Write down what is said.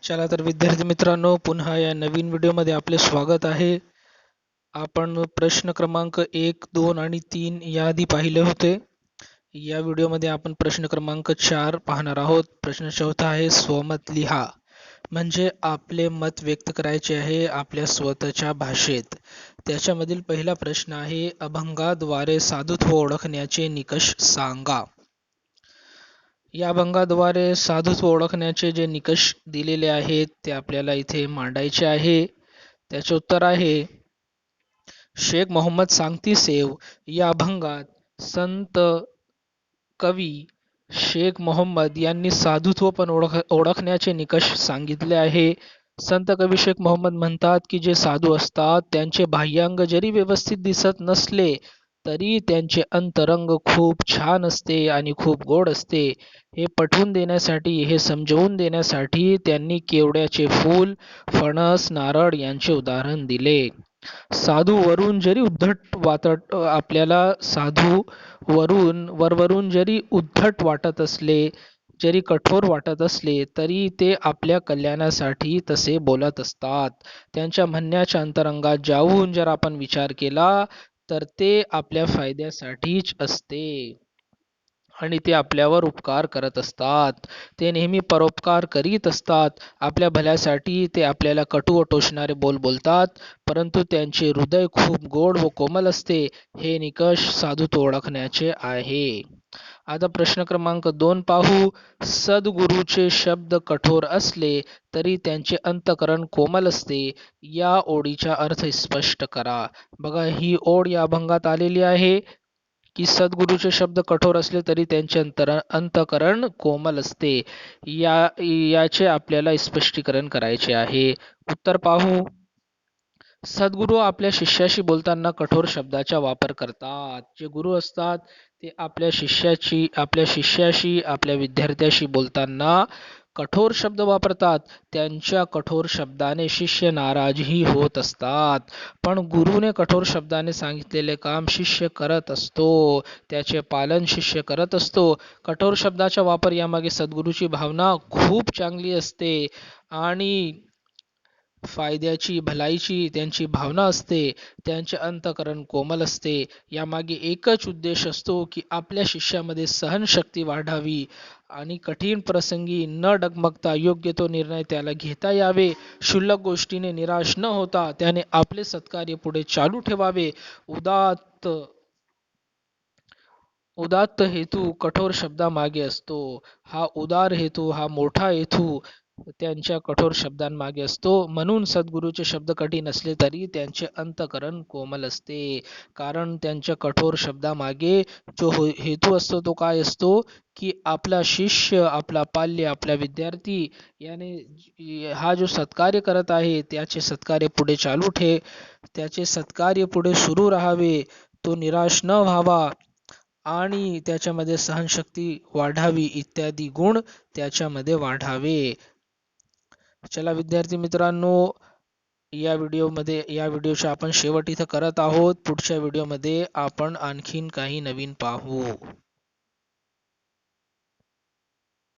चला तर विद्यार्थी मित्रांनो, पुन्हा या नवीन व्हिडिओमध्ये आपले स्वागत आहे. आपण प्रश्न क्रमांक 1, 2 आणि 3 याआधी पाहिले होते. या व्हिडिओमध्ये आपण प्रश्न क्रमांक 4 पाहणार आहोत. प्रश्न चौथा आहे, स्वमत लिहा. म्हणजे आपले मत व्यक्त करायचे आहे आपल्या स्वतःच्या भाषेत. त्याच्यामधील पहिला प्रश्न आहे, अभंगाद्वारे साधुत्व ओळखण्याचे निकष सांगा. या अभंगाद्वारे साधुत्व ओळखण्याचे जे निकष दिलेले आहेत ते आपल्याला इथे मांडायचे आहे. त्याचे उत्तर आहे, शेख मोहम्मद सांगती सेव या अभंगात संत कवी शेख मोहम्मद यांनी साधुत्व पण ओळखण्याचे निकष सांगितले आहे. संत कवी शेख मोहम्मद म्हणतात की जे साधू असतात त्यांचे बाह्यांग जरी व्यवस्थित दिसत नसले तरी त्यांचे अंतरंग खूप छान असते आणि खूप गोड असते. हे पटवून देण्यासाठी, हे समजवून देण्यासाठी त्यांनी केवड्याचे फूल, फणस, नारळ यांचे उदाहरण दिले. साधू वरून जरी आपल्याला साधू वरवरून जरी उद्धट वाटत असले, जरी कठोर वाटत असले तरी ते आपल्या कल्याणासाठी तसे बोलत असतात. त्यांच्या म्हणण्याच्या अंतरंगात जाऊन जर आपण विचार केला तर ते आपल्या फायद्यासाठीच असते आणि ते आपल्यावर उपकार करत असतात. ते नेहमी परोपकार करीत असतात. आपल्या भल्यासाठी ते आपल्याला कटू व टोचणारे बोल बोलतात, परंतु त्यांचे हृदय खूप गोड व कोमल असते. हे निकष साधुत्व ओळखण्याचे आहे. आता प्रश्न क्रमांक 2 पाहू. सद्गुरूचे शब्द कठोर असले तरी त्यांचे अंतःकरण कोमल असते. या ओळीचा अर्थ स्पष्ट करा. बघा, ही ओळ या अभंगात आलेली आहे की सद्गुरूचे शब्द कठोर असले तरी त्यांचे अंतःकरण कोमल असते. याचे आपल्याला स्पष्टीकरण करायचे आहे. उत्तर पाहू. सद्गुरू आपल्या शिष्याशी बोलताना कठोर शब्दाचा वापर करतात. जे गुरु असतात ते आपल्या शिष्याशी, आपल्या विद्यार्थ्याशी बोलताना कठोर शब्द वापरतात. त्यांच्या कठोर शब्दाने शिष्य नाराजही होत असतात. पण गुरुने कठोर शब्दाने सांगितलेले काम शिष्य करत असतो, त्याचे पालन शिष्य करत असतो. कठोर शब्दाचा वापर यामागे सद्गुरूची भावना खूप चांगली असते आणि फायद्याची, भलाईची त्यांची भावना असते. त्यांचे अंतःकरण कोमल असते. यामागे एकच उद्देश असतो की आपल्या शिष्यामध्ये सहनशक्ती वाढावी आणि कठीण प्रसंगी न डगमगता योग्य तो निर्णय त्याला घेता यावे. क्षुल्लक गोष्टीने निराश न होता त्याने आपले सत्कार्य पुढे चालू ठेवावे. उदात्त हेतू कठोर शब्दामागे असतो. हा उदार हेतू, हा मोठा हेतू त्यांच्या कठोर शब्दांमागे असतो. म्हणून सद्गुरूचे शब्द कठीण असले तरी त्यांचे अंतःकरण कोमल असते. कारण त्यांच्या कठोर शब्दामागे जो हेतू असतो तो काय असतो की आपला शिष्य, आपला पाल्य, आपला विद्यार्थी याने हा जो सत्कार्य करत आहे त्याचे सत्कार्य पुढे सुरू राहावे, तो निराश न व्हावा आणि त्याच्यामध्ये सहनशक्ती वाढावी इत्यादी गुण त्याच्यामध्ये वाढावे. चला विद्यार्थी मित्रांनो, या व्हिडिओचा आपण शेवट इथं करत आहोत. पुढच्या व्हिडिओमध्ये आपण आणखीन काही नवीन पाहू.